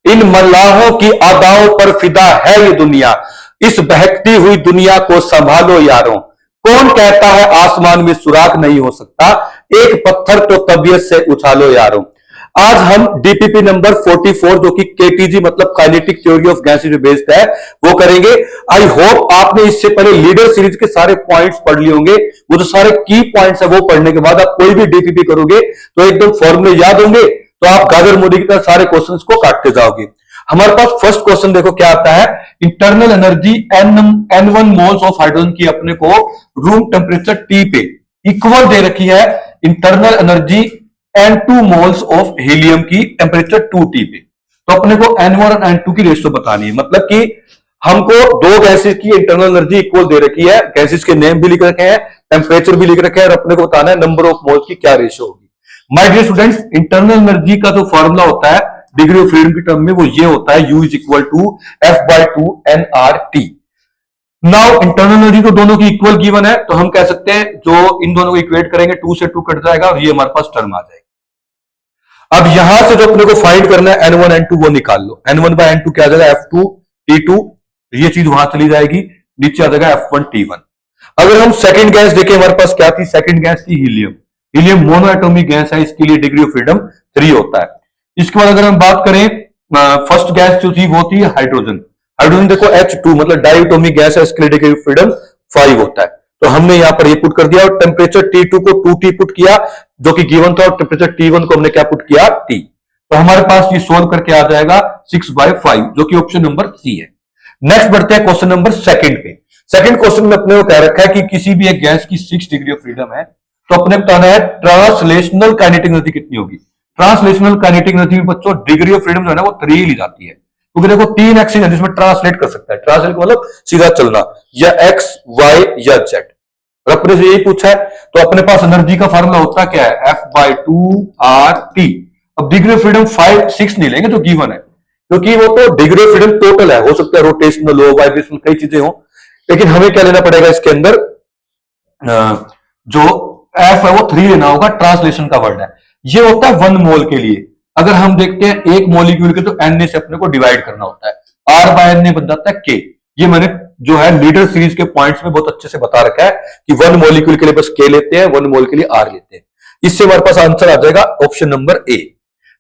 इन मल्लाहों की अदाओं पर फिदा है ये दुनिया, इस बहकती हुई दुनिया को संभालो यारों। कौन कहता है आसमान में सुराग नहीं हो सकता, एक पत्थर तो तबीयत से उछालो यारों। आज हम डीपीपी नंबर 44 जो कि केटीजी मतलब काइनेटिक थ्योरी ऑफ गैसेस पे बेस्ड है वो करेंगे। आई होप आपने इससे पहले लीडर सीरीज के सारे पॉइंट्स पढ़ लिए होंगे। वो जो सारे की पॉइंट्स है वो पढ़ने के बाद आप कोई भी डीपीपी करोगे तो एकदम फॉर्मूले याद होंगे, तो आप गाजर मोदी की तरह सारे क्वेश्चंस को काटते जाओगे। हमारे पास फर्स्ट क्वेश्चन देखो क्या आता है। Internal energy N1 moles of hydrogen की अपने को रूम टेम्परेचर T पे इक्वल दे रखी है internal energy N2 moles of helium की टेम्परेचर 2T पे। तो अपने को N1 और N2 की रेशियो बतानी है, मतलब कि हमको दो गैसेस की इंटरनल एनर्जी इक्वल दे रखी है, गैसेस के नेम भी लिख रखे हैं, टेम्परेचर भी लिख रखे हैं, और अपने को बताना है नंबर ऑफ मोल्स की क्या रेशियो होगी। My dear students, internal energy का जो फॉर्मूला होता है डिग्री ऑफ फ्रीडम की टर्म में वो ये होता है U = F/2 nRT। Now internal energy तो दोनों की इक्वल गिवन है, तो हम कह सकते हैं जो इन दोनों को इक्वेट करेंगे 2 से 2 कट जाएगा और ये हमारे पास टर्म आ जाएगी। अब यहां से जो अपने को फाइंड करना है N1 N2 वो निकाल लो। N1/N2 क्या आ जाएगा F2 T2, ये चीज वहां चली जाएगी, नीचे आ जाएगा F1 T1। अगर हम सेकंड गैस देखें हमारे पास क्या थी, सेकंड गैस थी helium. Helium mono atomic gas है, इसके लिए डिग्री ऑफ फ्रीडम 3 होता है। इसके बाद अगर हम बात करें फर्स्ट गैस जो थी वो थी हाइड्रोजन। हाइड्रोजन देखो H2 मतलब डाई एटॉमिक गैस है, इसके लिए डिग्री ऑफ फ्रीडम 5 होता है। तो हमने यहां पर ये पुट कर दिया और टेम्परेचर T2 को 2T पुट किया जो कि गिवन था, और टेम्परेचर T1 को हमने क्या पुट किया T। तो हमारे पास ये सोल्व करके आ जाएगा 6/5 जो कि ऑप्शन नंबर सी है। नेक्स्ट बढ़ते हैं क्वेश्चन नंबर सेकंड पे। सेकंड क्वेश्चन में अपने को कह रखा है कि किसी भी एक गैस की 6 डिग्री ऑफ फ्रीडम है, तो अपने बताना है ट्रांसलेशनल काइनेटिक एनर्जी कितनी होगी। ट्रांसलेशनल काइनेटिक एनर्जी में बच्चों डिग्री ऑफ फ्रीडम जो है ना वो 3 ली जाती है, क्योंकि देखो 3 एक्सिस है जिसमें ट्रांसलेट कर सकता है। ट्रांसलेट मतलब सीधा चलना, या x y या z। और अपने से यही पूछा है तो अपने पास एनर्जी का फार्मूला होता क्या है F/2RT। अब डिग्री ऑफ फ्रीडम 5 6 नहीं लेंगे जो गिवन है, क्योंकि वो तो डिग्री ऑफ फ्रीडम टोटल है, हो सकता है रोटेशनल हो, वाइब्रेशनल, कई चीजें हो, लेकिन हमें क्या लेना पड़ेगा इसके अंदर, जो F है वो 3 लेना होगा, ट्रांसलेशन का वर्ड है। ये होता है 1 मोल के लिए। अगर हम देखते हैं एक मोलिक्यूल के तो Na से अपने को डिवाइड करना होता है, R/Na बन जाता है K। ये मैंने जो है लीडर सीरीज के पॉइंट्स में बहुत अच्छे से बता रखा है कि 1 मोलिक्यूल के लिए बस K लेते हैं, 1 मोल के लिए R लेते हैं। इससे हमारे पास आंसर आ जाएगा ऑप्शन नंबर ए।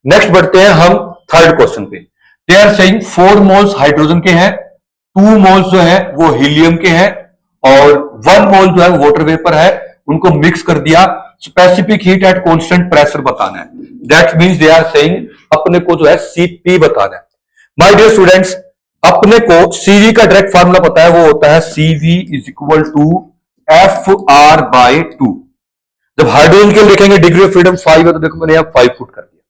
नेक्स्ट बढ़ते हैं हम थर्ड क्वेश्चन पे। They are saying 4 moles hydrogen के हैं, 2 मोल्स जो है वो हीलियम के हैं, और 1 मोल जो है वाटर वेपर है। उनको मिक्स कर दिया, specific heat at constant pressure बताना है। That means they are saying अपने को जो है Cp बताना है। माय डियर स्टूडेंट्स, अपने को Cv का डायरेक्ट फार्मूला पता है, वो होता है Cv = Fr/2। जब हाइड्रोजन के लिखेंगे डिग्री ऑफ फ्रीडम 5 है, तो देखो मैंने यहां 5 पुट कर दिया।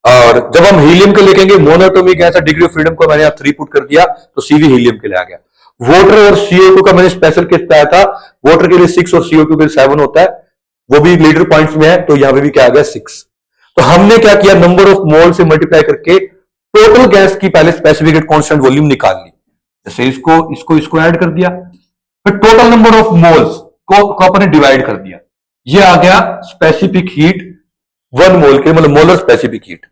और जब हम हीलियम के लिखेंगे मोनोएटॉमिक गैस है, डिग्री ऑफ फ्रीडम को मैंने यहां 3 पुट कर दिया, तो Cv हीलियम के लिए आ गया। वाटर और CO2 का मैंने स्पेशल केस बताया था, वाटर के लिए 6 और CO2 के लिए 7 होता है, वो भी लीडर पॉइंट्स में है, तो यहां पे भी क्या आ गया 6। तो हमने क्या किया, नंबर ऑफ मोल से मल्टीप्लाई करके टोटल गैस की पहले स्पेसिफिक कांस्टेंट वॉल्यूम निकाल ली। जैसे इसको ऐड कर दिया, फिर टोटल नंबर ऑफ मोल्स को अपने डिवाइड कर दिया, ये आ गया स्पेसिफिक हीट 1 मोल के, मतलब मोलर स्पेसिफिक हीट।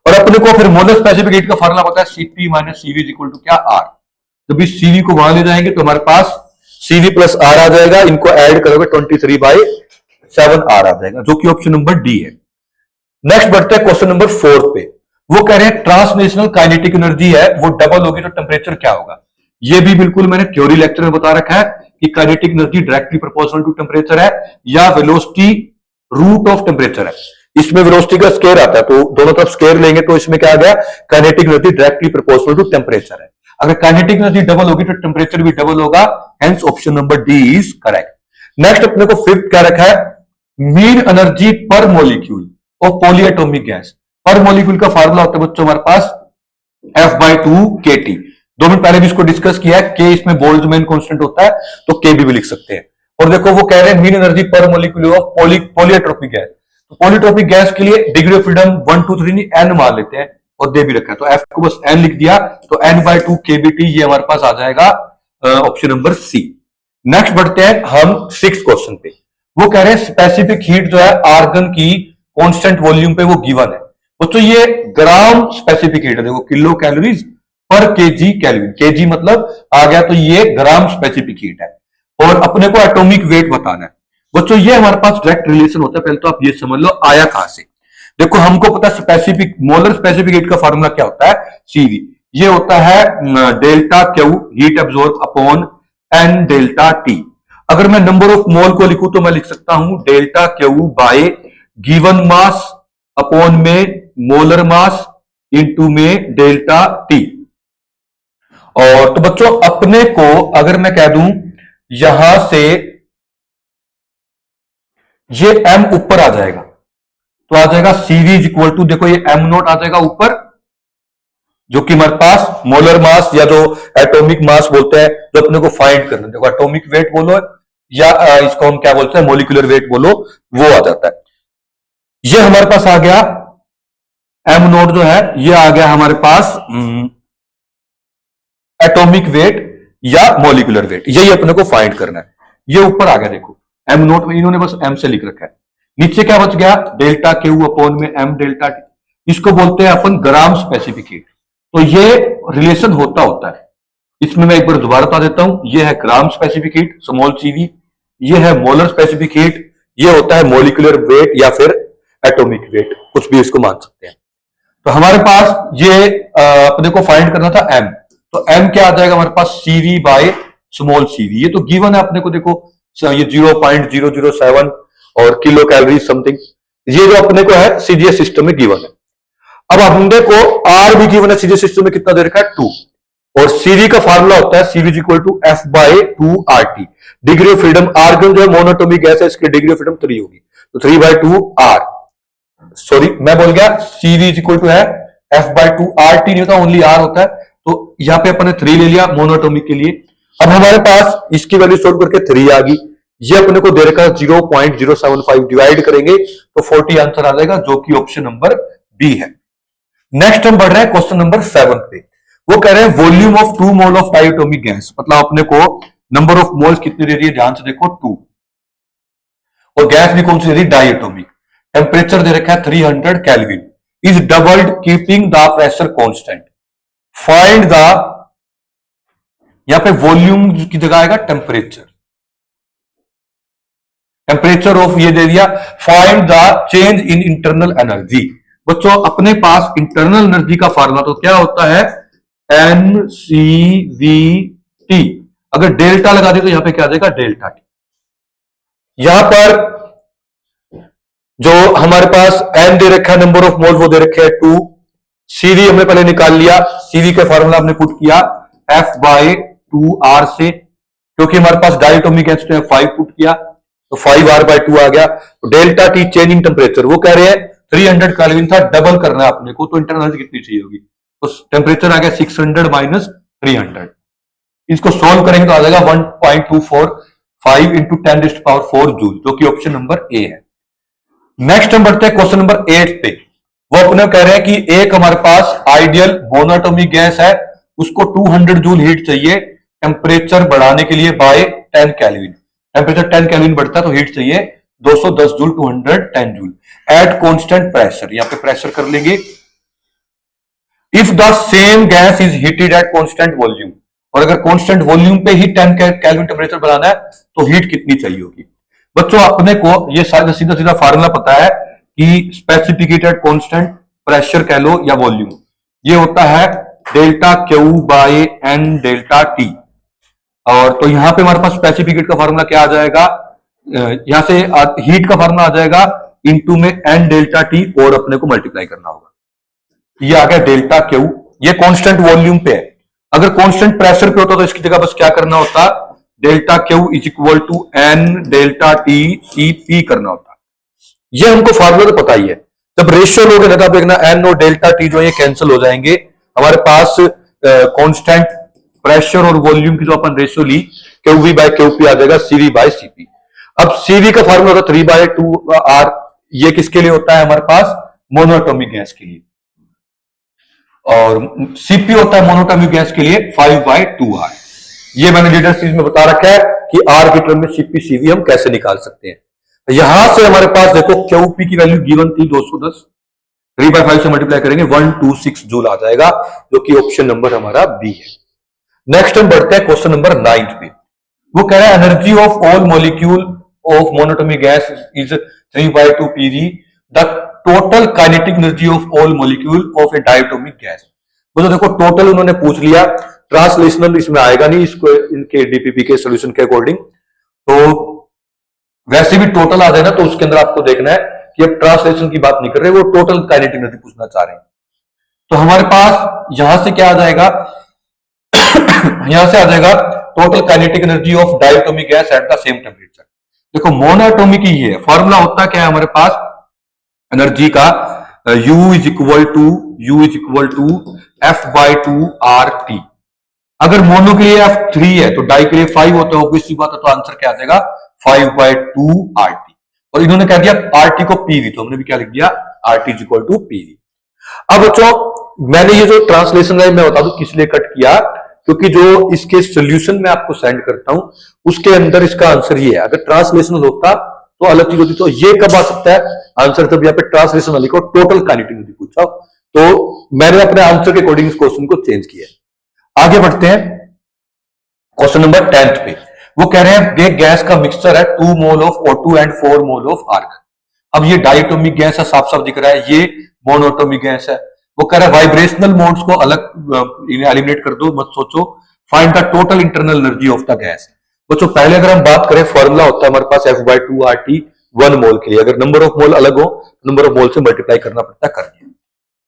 और अपने को फिर मोलर स्पेसिफिक हीट का फार्मूला पता है Cp - Cv = क्या R। जब इस Cv को वहां ले जाएंगे तो हमारे पास Cv + R आ जाएगा, इनको ऐड करोगे 23/7 R आ जाएगा, जो कि ऑप्शन नंबर डी है। नेक्स्ट बढ़ते हैं क्वेश्चन नंबर 4 पे। वो कह रहे हैं ट्रांसलेशनल काइनेटिक एनर्जी है वो डबल होगी तो टेम्परेचर क्या होगा। ये भी बिल्कुल मैंने थ्योरी लेक्चर में बता रखा है कि kinetic energy directly proportional to temperature है या वेलोसिटी रूट ऑफ टेम्परेचर है। इसमें वेलोसिटी का स्क्वायर आता है, तो दोनों तरफ स्क्वायर लेंगे तो इसमें क्या आ गया, kinetic energy directly proportional to temperature है। अगर काइनेटिक एनर्जी डबल होगी तो टेम्परेचर भी डबल होगा, hence option number D is correct. Next अपने को फिफ्थ क्या रखा है, मीन एनर्जी पर मॉलिक्यूल ऑफ पॉलीएटॉमिक गैस। पर मॉलिक्यूल का फार्मूला होता है बच्चों हमारे पास F/2 kT। 2 मिनट पहले भी इसको डिस्कस किया है, K इसमें बोल्ट्जमैन कांस्टेंट होता है, तो K भी लिख सकते हैं। और देखो वो कह रहे हैं मीन एनर्जी पर मॉलिक्यूल ऑफ पॉलीएट्रोपिक गैस। तो पॉलीट्रोपिक गैस के लिए डिग्री ऑफ फ्रीडम 1 2 3 नहीं n मान लेते हैं और दे भी रखा है, तो F को बस n लिख दिया, तो n/2 kBT ये हमारे पास आ जाएगा ऑप्शन नंबर सी। नेक्स्ट बढ़ते हैं हम 6th क्वेश्चन पे। वो कह रहे हैं स्पेसिफिक हीट जो है आर्गन की कांस्टेंट वॉल्यूम पे वो गिवन है। दोस्तों ये ग्राम स्पेसिफिक हीट है, देखो किलो कैलोरीज पर केजी केल्विन, केजी मतलब आ गया, तो ये ग्राम स्पेसिफिक हीट है। और अपने को एटॉमिक वेट बताना है। बच्चों ये हमारे पास डायरेक्ट रिलेशन होता है, पहले तो आप ये समझ लो आया कहां से। देखो हमको पता है स्पेसिफिक मोलर स्पेसिफिक हीट का फॉर्मूला क्या होता है, सीवी। ये होता है delta Q heat absorb upon N delta T. अगर मैं नंबर ऑफ मोल को लिखूं तो मैं लिख सकता हूं delta Q bye given mass upon में मोलर मास इंटू में डेल्टा टी। और तो बच्चों अपने को अगर मैं कह दूं यहां से ये m ऊपर आ जाएगा, तो आ जाएगा सीवी इज इक्वल टू, देखो ये m नोट आ जाएगा ऊपर, जो कि हमारे पास मोलर मास या जो एटॉमिक मास बोलते हैं, जो अपने को फाइंड करना है। देखो एटॉमिक वेट बोलो या इसको हम क्या बोलते हैं मोलिकुलर वेट बोलो, वो आ जाता है। ये हमारे पास आ गया m नोट जो है, ये आ गया हमारे पास एटॉमिक वेट या मोलिकुलर वेट, यही अपने को फाइंड करना है। ये ऊपर आ गया, देखो एम नोट में इन्होंने बस एम से लिख रखा है। नीचे क्या बच गया, डेल्टा क्यू अपॉन में एम डेल्टा टी, इसको बोलते हैं अपन ग्राम स्पेसिफिक हीट। तो ये रिलेशन होता है। इसमें मैं एक बार दोबारा बता देता हूं, ये है gram specific heat small CV, ये है मोलर स्पेसिफिक हीट, ये होता है मोलिकुलर वेट या फिर एटॉमिक वेट, कुछ भी इसको मान सकते हैं। तो हमारे पास ये अपने को फाइंड करना था एम, तो m क्या आ जाएगा हमारे पास सीवी बाय स्मॉल सीवी। ये तो गिवन है अपने को, देखो ये 0.007 और किलो कैलोरी समथिंग, ये जो अपने को है सीजीएस सिस्टम में गिवन है। अब अपने को आर भी गिवन है सीजीएस सिस्टम में, कितना दे रखा है 2, और सीवी का फार्मूला होता है CV is equal to F by 2 R T. Degree of freedom argon जो है मोनोटोमिक गैस है, इसकी डिग्री ऑफ फ्रीडम 3 होगी, तो 3/2 आर, सॉरी मैं बोल गया, सीवी इज इक्वल टू है एफ बाय 2 आर टी नहीं होता, ओनली आर होता है। तो यहां पे अपन ने 3 ले लिया मोनोटोमिक के लिए। अब हमारे पास इसकी वैल्यू सोल्व करके 3 आ गई, ये अपने को दे रखा है 0.075, डिवाइड करेंगे तो 40 आंसर आ जाएगा, जो कि ऑप्शन नंबर बी है। नेक्स्ट हम बढ़ रहे हैं क्वेश्चन नंबर 7 पे। वो कह रहे हैं volume of 2 mole of diatomic gas, मतलब अपने को नंबर ऑफ मोल्स कितनी दे रही है, ध्यान से देखो 2, और गैस भी कौन सी दे रही है डायटोमिक। टेम्परेचर दे रखा है 300 kelvin, is doubled keeping the pressure constant. Find the, यहां पे वॉल्यूम की जगह आएगा टेम्परेचर, टेम्परेचर ऑफ ये दे दिया, find the change in internal energy. बच्चों अपने पास इंटरनल एनर्जी का फार्मूला तो क्या होता है NCVT, अगर डेल्टा लगा दे तो यहां पे क्या आ जाएगा डेल्टा टी। यहां पर जो हमारे पास एन दे रखा है नंबर ऑफ मोल, वो दे रखे हैं 2, सीवी हमने पहले निकाल लिया, सीवी का फार्मूला हमने पुट किया एफ बाय 2 आर से, क्योंकि हमारे पास डायटोमिक गैस है 5 पुट किया, तो 5R/2 आ गया। तो delta T change in temperature, वो कह रहे हैं 300 केल्विन था, डबल करना है अपने को, तो इंटरनल एनर्जी कितनी चाहिए होगी, तो टेम्परेचर आ गया 600 माइनस 300, इसको सोल्व करेंगे तो आ जाएगा 1.245 इंटू 10⁴ जूल, जो कि ऑप्शन नंबर ए है। नेक्स्ट हम बढ़ते हैं क्वेश्चन नंबर 8 पे। वो अपने कह रहे हैं कि एक हमारे पास आइडियल मोनोटोमिक गैस है, उसको 200 जूल हीट चाहिए टेम्परेचर बढ़ाने के लिए बाय 10 केल्विन। टेम्परेचर 10 केल्विन बढ़ता है तो हीट चाहिए 210 joule, 210 joule eight constant pressure. यहां पे प्रेशर कर लेंगे। If the same gas is heated at constant volume, और अगर कांस्टेंट वॉल्यूम पे ही 10 केल्विन टेम्परेचर बढ़ाना है तो हीट कितनी चाहिए होगी। बच्चों अपने को ये सीधा सीधा फार्मूला पता है कि specific heat at constant pressure कह लो या वॉल्यूम, ये होता है delta Q by N delta T. और तो यहां पे हमारे पास स्पेसिफिक हीट का फार्मूला क्या आ जाएगा, यहां से हीट का फार्मूला आ जाएगा इनटू में एन डेल्टा टी, और अपने को मल्टीप्लाई करना होगा। ये आ गया डेल्टा क्यू, ये कांस्टेंट वॉल्यूम पे है। अगर कांस्टेंट प्रेशर पे होता तो इसकी जगह बस क्या करना होता, delta Q is equal to N delta T C P करना होता। ये हमको फार्मूला तो पता ही है। जब रेशियो लोगे ना, देखना एन और डेल्टा टी जो है ये कैंसिल हो जाएंगे, हमारे पास कांस्टेंट प्रेशर और वॉल्यूम की जो अपन रेशियो ली Q V by Q P आ जाएगा सीवी बाय सीपी। अब सीवी का फार्मूला होता 3/2 आर, ये किसके लिए होता है हमारे पास मोनोटोमिक गैस के लिए, और सीपी होता है मोनोटोमिक गैस के लिए 5/2 आर। ये मैंने लीडर सीरीज में बता रखा है कि आर के टर्म में सीपी सीवी हम कैसे निकाल सकते हैं। यहां से हमारे पास देखो क्यूपी की वैल्यू गिवन थी 210, 3/5 से मल्टीप्लाई करेंगे 126 जूल आ जाएगा, जो कि ऑप्शन नंबर हमारा बी है। नेक्स्ट हम बढ़ते हैं क्वेश्चन नंबर 9 पे। वो कह रहा है energy of all molecule of monatomic gas is 3/2 pg, the total kinetic energy of all molecule of A diatomic gas. तो देखो टोटल उन्होंने पूछ लिया, ट्रांसलेशनल इसमें आएगा नहीं इसको, इनके डीपीपी के सोल्यूशन के अकॉर्डिंग। तो वैसे भी टोटल आ जाए ना, तो उसके अंदर आपको देखना है कि अब ट्रांसलेशन की बात नहीं कर रहे, वो टोटल काइनेटिक एनर्जी पूछना चाह रहे हैं। तो हमारे पास यहां से क्या आ जाएगा यहां से आ जाएगा total kinetic energy of diatomic gas at the same temperature. देखो मोनोएटॉमिक ही है, फॉर्मूला होता क्या है हमारे पास एनर्जी का, U is equal to F/2 RT। अगर मोनो के लिए F3 है तो डाई के लिए 5 होता है, ऑब्वियस सी बात है, तो आंसर क्या आ जाएगा 5/2 RT। और इन्होंने कह दिया RT को PV, तो हमने भी क्या लिख दिया RT is equal to PV। अब बच्चों मैंने ये जो ट्रांसलेशन है मैं बता दूं किस लिए कट किया, क्योंकि जो इसके सोल्यूशन में आपको सेंड करता हूं उसके अंदर इसका आंसर ये है। अगर ट्रांसलेशन होता तो अलग चीज होती, तो ये कब आ सकता है आंसर, जब यहाँ पे ट्रांसलेशन वाली को टोटल काइनेटिक एनर्जी पूछा, तो मैंने अपने आंसर के अकॉर्डिंग इस क्वेश्चन को चेंज किया। आगे बढ़ते हैं क्वेश्चन नंबर 10 पे। वो कह रहे हैं गैस का मिक्सचर है 2 mole of O2 and 4 mole of argon. अब ये डायटोमिक गैस है, साफ साफ दिख रहा है, ये मोनोटोमिक गैस है। वो कह रहा है वाइब्रेशनल मोड्स को अलग एलिमिनेट कर दो, मत सोचो, find the total internal energy of the gas. बच्चों पहले अगर हम बात करें फॉर्मूला होता है हमारे पास F/2 RT 1 मोल के लिए, अगर नंबर ऑफ मोल अलग हो नंबर ऑफ मोल से मल्टीप्लाई करना पड़ता है, कर दिया।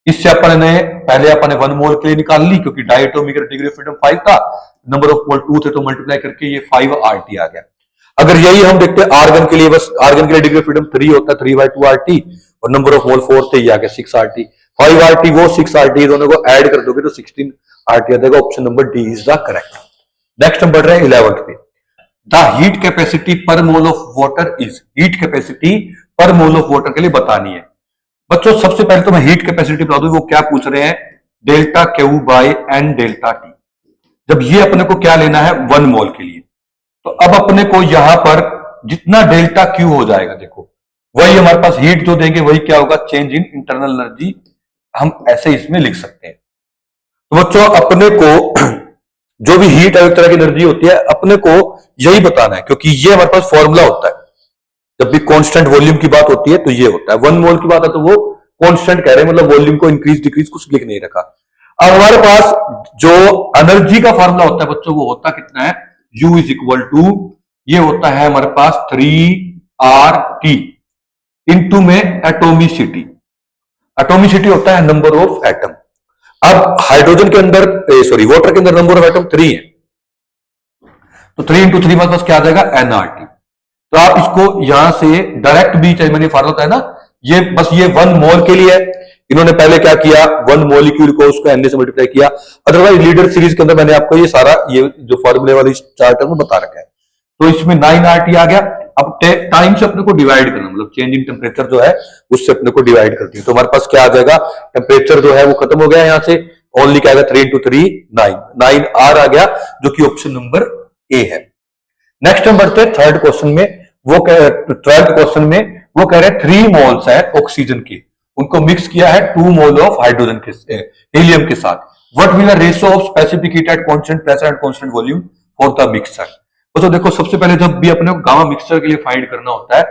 इससे अपन ने पहले अपन ने 1 मोल के लिए निकाल ली, क्योंकि डायटोमिक डिग्री ऑफ फ्रीडम 5 था, नंबर ऑफ मोल 2 थे, तो मल्टीप्लाई करके ये 5 RT आ गया। अगर यही हम देखते हैं आर्गन के लिए, बस आर्गन के लिए डिग्री ऑफ फ्रीडम 3 होता है, 3/2 RT, और नंबर ऑफ मोल 4 थे, ये आ गया 6 RT। 5 RT वो 6 RT, दोनों को ऐड कर दोगे तो 16 RT आ जाएगा। Option number D is the correct. Next हम बढ़ रहे हैं 11th पे। द हीट कैपेसिटी पर mole of water is, heat capacity पर मोल ऑफ वाटर के लिए बतानी है। बच्चों सबसे पहले तो मैं हीट कैपेसिटी बता दूं, वो क्या पूछ रहे हैं, delta Q by N delta T। जब ये अपने को क्या लेना है 1 मोल के लिए, तो अब अपने को यहां पर जितना डेल्टा Q हो जाएगा, देखो वही हमारे पास हीट जो देंगे वही क्या होगा, चेंज इन इंटरनल एनर्जी, हम ऐसे इसमें लिख सकते हैं। तो बच्चों अपने को जो भी हीट है एक तरह की एनर्जी होती है, अपने को यही बताना है, क्योंकि ये हमारे पास फॉर्मूला होता है। जब भी कांस्टेंट वॉल्यूम की बात होती है तो ये होता है, 1 मोल की बात है तो वो कांस्टेंट कह रहे हैं, मतलब वॉल्यूम को इंक्रीज डिक्रीज कुछ लिख नहीं रखा। अब हमारे पास जो एनर्जी का फॉर्मूला होता है बच्चों, वो होता कितना है, U इज इक्वल टू, ये होता है हमारे पास 3RT इंटू में एटोमिसिटी। एटोमिसिटी होता है नंबर ऑफ एटम। अब हाइड्रोजन के अंदर वाटर के अंदर नंबर ऑफ एटम 3 है, तो 3 इंटू 3 हमारे पास क्या आ जाएगा NRT। तो आप इसको यहां से डायरेक्ट भी, चाहे मैंने फॉर्मूला होता है ना, ये बस ये 1 मोल के लिए है। इन्होंने पहले क्या किया, 1 मॉलिक्यूल को उसको Na से मल्टीप्लाई किया। अदरवाइज लीडर सीरीज के अंदर मैंने आपको ये सारा ये जो फॉर्मूले वाली चार्ट है वो बता रखा है। तो इसमें 9RT आ गया। अब टाइम से अपने को डिवाइड करना, मतलब चेंज इन टेम्परेचर जो है उससे अपने को डिवाइड करती है। तो हमारे पास क्या आ जाएगा, टेम्परेचर जो है वो खत्म हो गया यहां से, ओनली क्या आएगा 3 इंटू 3 9R आ गया, जो कि ऑप्शन नंबर ए है। नेक्स्ट हम बढ़ते हैं थर्ड क्वेश्चन में। वो ट्वेल्थ क्वेश्चन में वो कह रहे हैं 3 मोल्स है ऑक्सीजन के, उनको मिक्स किया है 2 मोल ऑफ हाइड्रोजन के हीलियम के साथ। What will the ratio of specific heat at constant pressure and constant volume for the mixture. तो देखो सबसे पहले जब भी अपने को गामा मिक्सचर के लिए फाइंड करना होता है,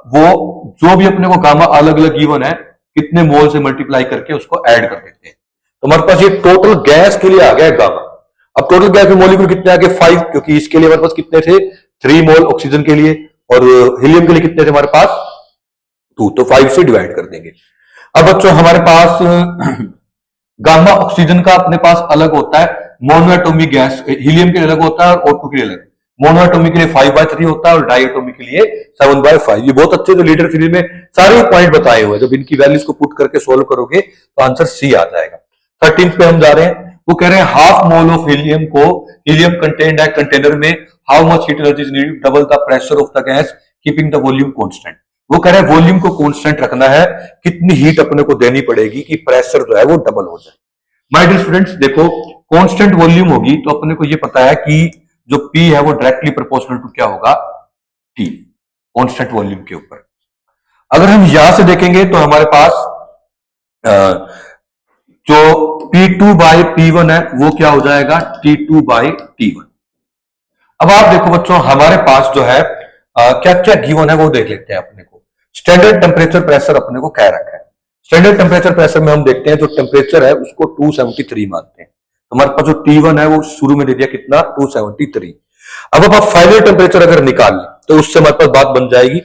वो जो भी अपने को गामा अलग अलग गिवन है, कितने मोल से मल्टीप्लाई करके उसको ऐड कर देते हैं। तो हमारे पास ये टोटल गैस के लिए आ गया गामा। अब टोटल गैस में मॉलिक्यूल कितने आ गए 5, क्योंकि इसके लिए हमारे पास कितने थे 3 मोल ऑक्सीजन के लिए, और हीलियम के लिए कितने थे हमारे पास 2, तो 5 से डिवाइड कर देंगे। अब बच्चों हमारे पास गामा ऑक्सीजन का अपने पास अलग होता है, मोनोएटॉमिक गैस हीलियम के लिए अलग होता है और O2 के लिए अलग। मोनोएटॉमिक के लिए 5/3 होता है और डायएटॉमिक के लिए 7/5। ये बहुत अच्छे जो लीडर सीरीज में सारे पॉइंट बताए हुए हैं, जब इनकी वैल्यूज को पुट करके सोल्व करोगे तो आंसर सी आ जाएगा। 13th पे हम जा रहे हैं। वो कह रहे हैं हाफ मोल ऑफ हीलियम को, हीलियम कंटेन्ड है कंटेनर में, how much heat energy is needed, double the pressure of the gas keeping the volume constant. वो कह रहे हैं वॉल्यूम को कांस्टेंट रखना है, कितनी हीट अपने को देनी पड़ेगी कि प्रेशर जो है वो डबल हो जाए। माय डियर स्टूडेंट्स देखो, कांस्टेंट वॉल्यूम होगी तो अपने को ये पता है कि जो P है वो डायरेक्टली प्रोपोर्शनल टू क्या होगा T, कांस्टेंट वॉल्यूम के ऊपर। अगर हम यहां से देखेंगे तो हमारे पास जो P2 बाई P1 है वो क्या हो जाएगा, T2 बाई T1। अब आप देखो बच्चों, हमारे पास जो है क्या क्या गिवन है वो देख लेते हैं। अपने को स्टैंडर्ड टेम्परेचर प्रेशर अपने को क्या रखा है। स्टैंडर्ड टेम्परेचर प्रेशर में हम देखते हैं जो टेम्परेचर है उसको 273 मानते हैं। तो हमारे पास जो T1 है वो शुरू में दे दिया कितना, 273। अब आप फाइनल टेम्परेचर अगर निकाल लें तो उससे हमारे पास बात बन जाएगी।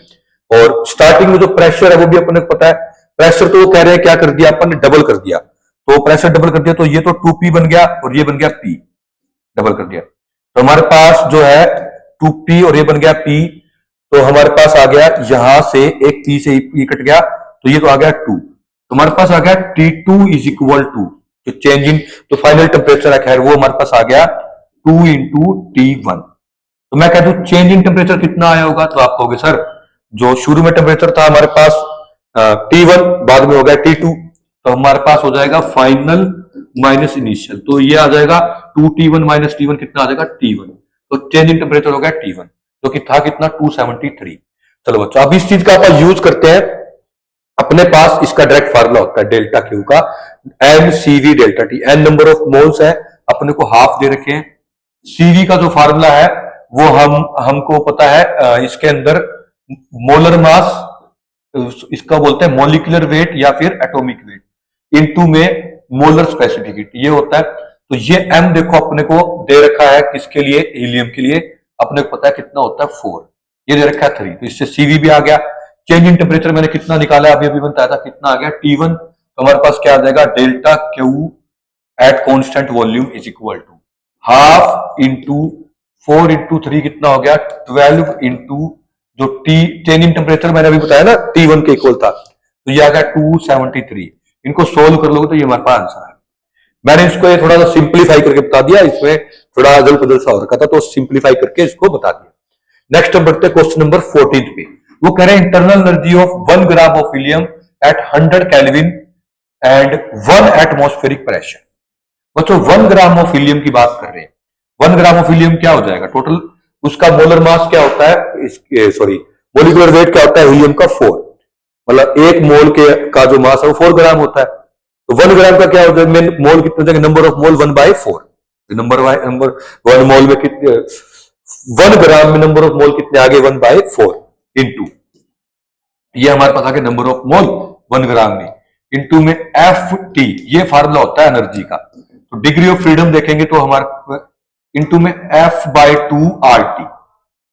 और स्टार्टिंग में जो प्रेशर है वो भी अपने को पता है। प्रेशर तो वो कह रहे हैं क्या कर दिया अपन ने, डबल कर दिया। तो प्रेशर डबल कर दिया तो ये तो 2P बन गया और ये बन गया P, डबल कर दिया। तो हमारे पास जो है 2P और ये बन गया P। तो हमारे पास आ गया यहां से एक P से P कट गया तो ये तो आ गया 2। तो हमारे पास आ गया T2 इज इक्वल टू जो चेंज इन तो फाइनल टेम्परेचर है खैर वो हमारे पास आ गया 2 इंटू T1। तो मैं कह दूं चेंज इन टेम्परेचर कितना आया होगा, तो आप कहोगे सर जो शुरू में टेम्परेचर था हमारे पास T1 बाद में हो गया T2, तो हमारे पास हो जाएगा फाइनल माइनस इनिशियल। तो ये आ जाएगा 2T1 माइनस T1 कितना आ जाएगा T1। तो चेंज इन टेम्परेचर हो गया T1 जो कि था कितना 273। चलो बच्चों अब इस चीज का आप यूज करते हैं। अपने पास इसका डायरेक्ट फार्मूला होता है डेल्टा क्यू का, M CV delta T. N number of moles है, अपने को हाफ दे रखे हैं। सीवी का जो फार्मूला है वो हमको पता है, इसके अंदर मोलर मास इसका बोलते हैं मॉलिक्यूलर वेट या फिर एटॉमिक वेट इनटू में मोलर स्पेसिफिक हीट ये होता है। तो ये एम देखो अपने को दे रखा है किसके लिए, हीलियम के लिए। अपने को पता है कितना होता है 4, ये दे रखा है 3। तो इससे सीवी भी आ गया। चेंज इन टेम्परेचर मैंने कितना निकाला अभी अभी बताया था, कितना आ गया T1। तो हमारे पास क्या आ जाएगा delta Q at constant volume is equal to half into 4 into 3 कितना हो गया 12 इंटू जो चेंज इन टेम्परेचर मैंने अभी बताया ना T1 के इक्वल था, तो ये आ गया 273। इनको सोल्व कर लोगे तो ये हमारे पास आंसर है। मैंने इसको ये थोड़ा सा सिंप्लीफाई करके बता दिया, इसमें थोड़ा अदल बदल सा हो रखा था तो सिंप्लीफाई करके इसको बता दिया। नेक्स्ट हम बढ़ते हैं क्वेश्चन नंबर 14 पे। वो कह रहे हैं internal energy of 1 gram of helium at 100 kelvin and 1 atmospheric pressure. बच्चों 1 ग्राम ऑफ हीलियम की बात कर रहे हैं। 1 ग्राम ऑफ हीलियम क्या हो जाएगा टोटल, उसका मोलर मास क्या होता है, सॉरी मोलिकुलर वेट क्या होता है हीलियम का 4, मतलब एक मोल के का जो मास है वो 4 ग्राम होता है। तो 1 ग्राम का क्या होता है, मोल कितना हो जाएगा, नंबर ऑफ मोल 1/4। नंबर 1 मोल में कितने, 1 ग्राम में नंबर ऑफ मोल कितने आगे 1/4 इंटू ये हमारे पास आगे नंबर ऑफ मोल 1 ग्राम में इंटू में FT, ये फार्मूला होता है एनर्जी का। तो डिग्री ऑफ फ्रीडम देखेंगे तो हमारे इंटू में F/2 RT,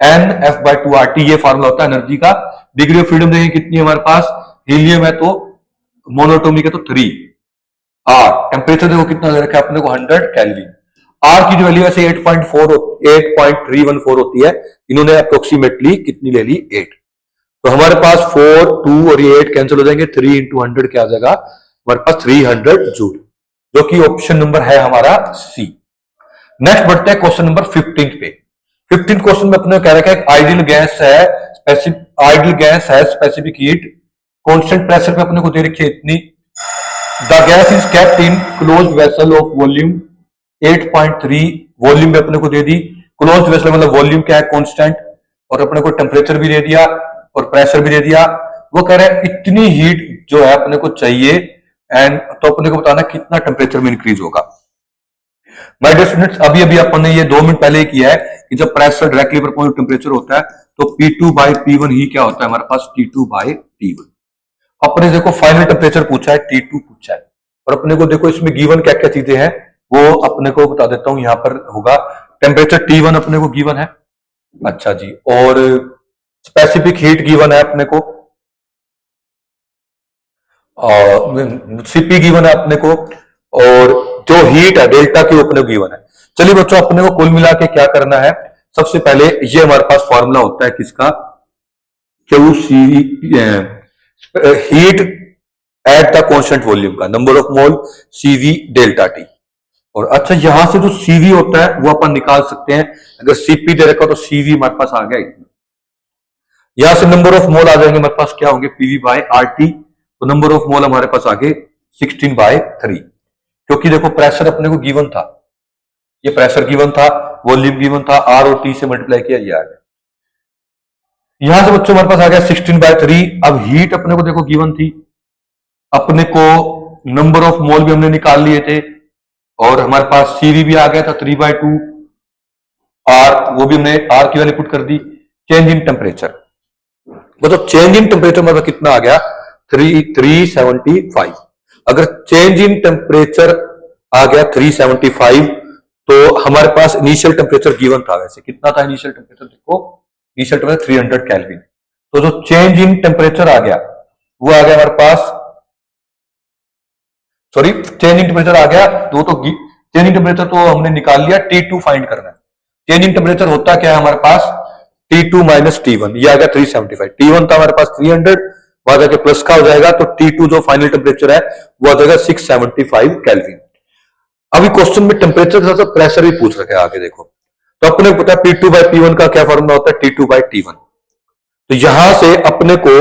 N F/2 RT ये फार्मूला होता है एनर्जी का। डिग्री ऑफ फ्रीडम देखेंगे कितनी है हमारे पास, हीलियम है तो मोनोटोमिक है तो 3 R। टेम्परेचर देखो कितना दे रखा है अपने को 100 केल्विन। R की जो वैल्यू है 8.314 होती है, इन्होंने अप्रोक्सीमेटली कितनी ले ली 8। तो हमारे पास 4 2 और ये 8 कैंसिल हो जाएंगे, 3 इंटू 100 क्या आ जाएगा हमारे पास 300 जूल, जो कि ऑप्शन नंबर है हमारा सी। नेक्स्ट बढ़ते हैं क्वेश्चन नंबर 15 पे। 15 क्वेश्चन में अपने कह रखा है आइडियल गैस है स्पेसिफिक हीट कांस्टेंट प्रेशर पे अपने को दे रखी है इतनी। The gas is kept in closed vessel of volume 8.3, volume भी अपने को दे दी। क्लोज्ड वेसल मतलब वॉल्यूम क्या है कांस्टेंट, और अपने को टेम्परेचर भी दे दिया और प्रेशर भी दे दिया। वो कह रहे हैं इतनी हीट जो है अपने को चाहिए एंड तो अपने को बताना कितना टेम्परेचर में इंक्रीज होगा। माय डियर स्टूडेंट्स अभी अभी अपन ने ये 2 मिनट पहले ही किया है कि जब प्रेशर डायरेक्टली प्रोपोर्शनल टेम्परेचर होता है तो P2/P1 ही क्या होता है हमारे पास T2/T1। अपने देखो फाइनल टेम्परेचर पूछा है, T2 पूछा है, और अपने को देखो इसमें गिवन क्या क्या चीजें हैं वो अपने को बता देता हूं। यहां पर होगा टेम्परेचर T1 अपने को गिवन है, अच्छा जी, और स्पेसिफिक हीट गिवन है अपने को, सीपी गिवन है अपने को, और जो हीट है डेल्टा की अपने को गिवन है। चलिए बच्चों अपने को कुल मिला के क्या करना है, सबसे पहले ये हमारे पास फॉर्मूला होता है किसका, QCV heat at the constant volume का, number of mole CV delta T. और अच्छा यहां से जो CV होता है वो अपन निकाल सकते हैं, अगर CP दे रखा तो CV हमारे पास आ गया इतना। यहां से नंबर ऑफ मोल आ जाएंगे हमारे पास क्या होंगे PV/RT, तो नंबर ऑफ मोल हमारे पास आगे 16/3, क्योंकि देखो प्रेशर अपने को गिवन था, ये प्रेशर गिवन था, वॉल्यूम गिवन था, R और T से मल्टीप्लाई किया ये आ गया। यहां से बच्चों हमारे पास आ गया 16/3। अब हीट अपने को देखो गिवन थी, अपने को नंबर ऑफ मोल भी हमने निकाल लिए थे और हमारे पास सीवी भी आ गया था 3/2 आर, वो भी हमने आर की वैल्यू पुट कर दी। चेंज इन टेम्परेचर, मतलब चेंज इन टेम्परेचर मतलब कितना आ गया 375। अगर चेंज इन टेम्परेचर आ गया 375 तो हमारे पास इनिशियल टेम्परेचर गिवन था। वैसे कितना था इनिशियल टेम्परेचर, देखो इनिशियल टेम्परेचर 300 केल्विन। तो जो चेंज इन टेम्परेचर आ गया वो आ गया हमारे पास, सॉरी चेंज इन टेम्परेचर आ गया तो चेंज इन टेम्परेचर तो हमने निकाल लिया, T2 फाइंड करना है। चेंज इन टेम्परेचर होता क्या है हमारे पास T2 माइनस T1, ये आ गया 375। T1 था हमारे पास 300, वहां जाके प्लस का हो जाएगा तो T2 जो फाइनल टेम्परेचर है वो आ जाएगा 675 केल्विन। अभी क्वेश्चन में टेम्परेचर के साथ प्रेशर भी पूछ रखा है आगे, देखो तो अपने को पता है P2/P1 का क्या फॉर्मूला होता है, T2/T1। तो यहां से अपने को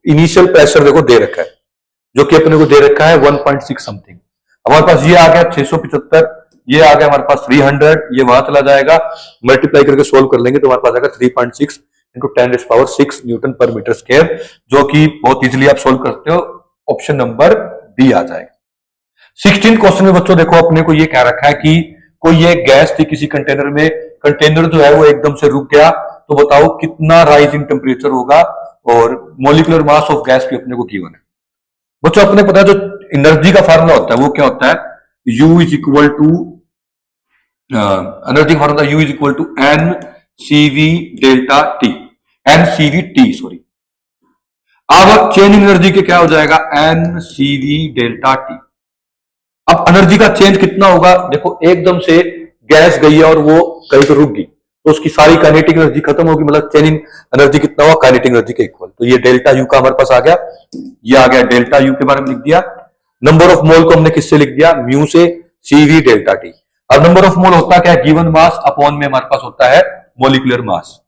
इनिशियल प्रेशर देखो दे रखा है, जो कि अपने को दे रखा है 1.6 समथिंग। हमारे पास ये आ गया 675, ये आ गया हमारे पास 300, ये वहां चला जाएगा, मल्टीप्लाई करके सोल्व कर लेंगे तो हमारे पास आएगा 3.6 इंटू 10⁻6 न्यूटन पर मीटर स्क्वायर, जो कि बहुत इजीली आप सोल्व करते हो, ऑप्शन नंबर बी आ जाएगा। 16 क्वेश्चन में बच्चों देखो अपने को ये कह रखा है कि कोई एक गैस थी किसी कंटेनर में, कंटेनर जो है वो एकदम से रुक गया, तो बताओ कितना राइज इन टेम्परेचर होगा, और मोलिकुलर मास ऑफ गैस भी अपने को गिवन है। बच्चों अपने पता है जो एनर्जी का फार्मूला होता है वो क्या होता है, U is equal to energy का formula U is equal to NCV delta T, NCVT sorry. अब चेंज एनर्जी के क्या हो जाएगा NCV डेल्टा T। अब एनर्जी का चेंज कितना होगा, देखो एकदम से गैस गई है और वो कहीं तो रुक गई तो उसकी सारी काइनेटिक एनर्जी खत्म होगी, मतलब चेंज इन एनर्जी कितना हुआ काइनेटिक एनर्जी के इक्वल। तो ये डेल्टा यू का हमारे पास आ गया, ये आ गया डेल्टा यू के बारे में लिख दिया। नंबर ऑफ मोल को हमने किससे लिख दिया, म्यू से, CV डेल्टा टी। अब नंबर ऑफ मोल होता क्या है, गिवन मास अपॉन में हमारे पास होता है मोलिकुलर मास,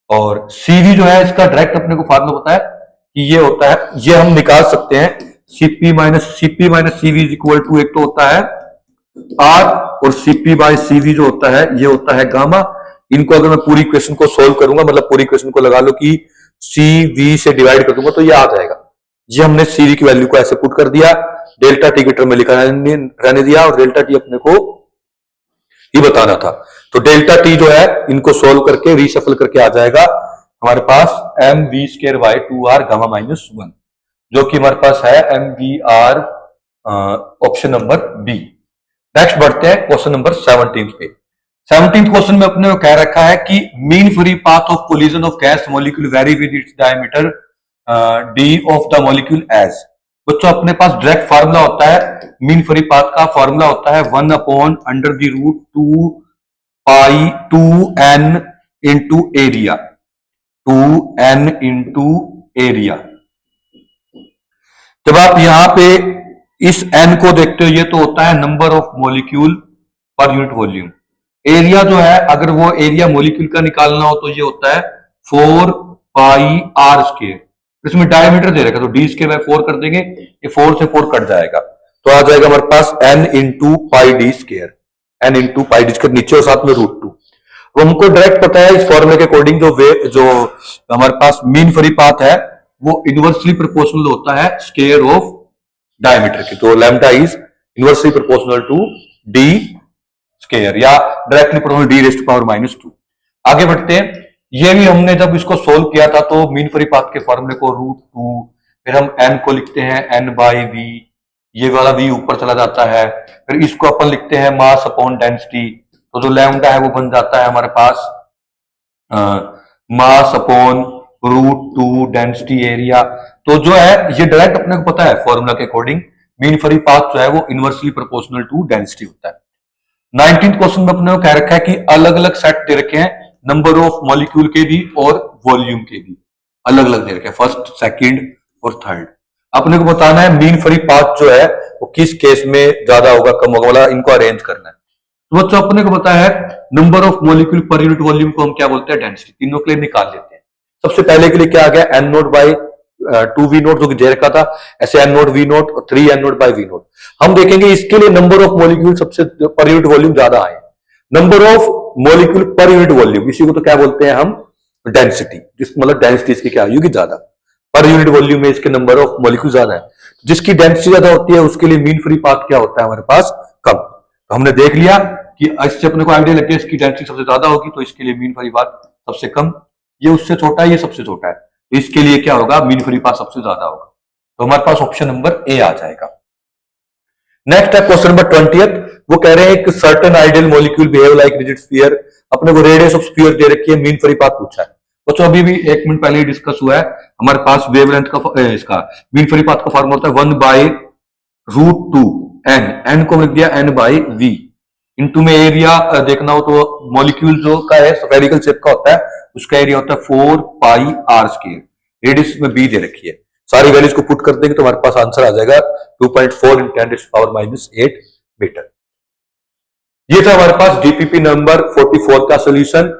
और CV जो है इसका डायरेक्ट अपने को फार्मूला पता है कि ये होता है, ये हम निकाल सकते हैं CP minus CV is equal to, एक तो होता है R और CP/CV जो होता है ये होता है गामा। इनको अगर मैं पूरी इक्वेशन को सोल्व करूंगा, मतलब पूरी इक्वेशन को लगा लो कि CV से डिवाइड कर दूंगा तो ये आ जाएगा। ये हमने CV की वैल्यू को ऐसे पुट कर दिया, डेल्टा टी के टर्म में लिखा रहने दिया, और डेल्टा टी अपने को ही बताना था। तो डेल्टा टी जो है इनको सोल्व करके रीशफल करके आ जाएगा हमारे पास mv²/2r गामा -1, जो कि हमारे पास है mvr, option number B. Next बढ़ते हैं क्वेश्चन नंबर 17 पे। 17th क्वेश्चन में अपने को कह रखा है कि mean free path of collision of gas molecule vary with its diameter d of the molecule as. बच्चों अपने पास डायरेक्ट फार्मूला होता है मीन फ्री पाथ का, फार्मूला होता है 1/√2π2n into area, 2n into area. जब आप यहां पे इस n को देखते हो, ये तो होता है number of molecule per unit volume. Area जो है अगर वो एरिया मॉलिक्यूल का निकालना हो तो ये होता है 4πr²। इसमें डायमीटर दे रखा तो d²/4 कर देंगे, ये 4 से 4 कट जाएगा तो आ जाएगा हमारे पास n into πd², n into πd², नीचे और साथ में √2। हमको डायरेक्ट पता है इस फॉर्मूले के अकॉर्डिंग जो हमारे पास मीन फ्री पाथ है वो इनवर्सली प्रोपोर्शनल होता है स्क्वायर ऑफ डायमीटर की, तो lambda is inversely proportional to d square या डायरेक्टली प्रोपोर्शनल d⁻²। आगे बढ़ते हैं। ये भी हमने जब इसको सोल्व किया था तो मीन फ्री पाथ के फॉर्मूले को √2, फिर हम n को लिखते हैं n/v, ये वाला v ऊपर चला जाता है, फिर इसको अपन लिखते हैं मास अपॉन डेंसिटी, तो जो लैम्डा है वो बन जाता है हमारे पास मास अपॉन √2 डेंसिटी एरिया। तो जो है ये डायरेक्ट अपने को पता है फॉर्मूला के अकॉर्डिंग मीन फ्री पाथ जो है वो इनवर्सली प्रोपोर्शनल टू डेंसिटी होता है। 19th क्वेश्चन में अपने को कह रखा है कि अलग अलग सेट दे रखे हैं नंबर ऑफ मॉलिक्यूल के भी और वॉल्यूम के भी, अलग अलग दे रखे हैं, फर्स्ट, सेकंड और थर्ड। अपने को बताना है मीन फ्री पाथ जो है वो किस केस में ज्यादा होगा कम होगा वाला, इनको अरेंज करना है। तो बच्चों अपने को पता है number of molecule per unit volume को हम क्या बोलते हैं, डेंसिटी। तीनों के लिए निकाल लेते हैं। सबसे पहले के लिए क्या आ गया n0/2v0 जो कि दे रखा था, ऐसे n0v0 और 3n0/v0। हम देखेंगे इसके लिए नंबर ऑफ मॉलिक्यूल सबसे पर यूनिट वॉल्यूम ज्यादा आए, number of molecule per unit volume, इसी को तो क्या बोलते हैं हम डेंसिटी, जिस मतलब डेंसिटी इसकी क्या होगी ज्यादा। पर यूनिट वॉल्यूम में इसके नंबर ऑफ मॉलिक्यूल ज्यादा है। जिसकी डेंसिटी ज्यादा होती है उसके लिए मीन फ्री पाथ क्या होता है हमारे पास, कम। तो हमने देख लिया कि इससे अपने को आइडिया लग गया इसकी डेंसिटी सबसे ज्यादा होगी तो इसके लिए मीन फ्री पाथ सबसे कम। ये उससे छोटा है, ये सबसे छोटा है, तो इसके लिए क्या होगा, मीन फ्री पाथ सबसे ज्यादा होगा। तो हमारे पास ऑप्शन नंबर ए आ जाएगा। नेक्स्ट है क्वेश्चन नंबर 20th। वो कह रहे हैं एक certain ideal molecule behave like rigid sphere. अपने को रेडियस ऑफ स्फीयर दे रखी है, मीन फ्री पाथ पूछा है। बच्चों अभी भी 1 मिनट पहले ही डिस्कस हुआ है, हमारे पास वेवलेंथ का इसका मीन फ्री पाथ का फॉर्मूला होता है 1/√2 n, n को लिख दिया n बाई वी। इनटू में एरिया देखना हो तो मॉलिक्यूल जो का है स्फेरिकल शेप का होता है, उसका एरिया होता है 4πr²। रेडियस में बी दे रखी है, सारी वैल्यूज को पुट कर देंगे तो हमारे पास आंसर आ जाएगा 2.4 × 10⁻⁸ मीटर। ये था हमारे पास डीपीपी नंबर 44 का सोल्यूशन।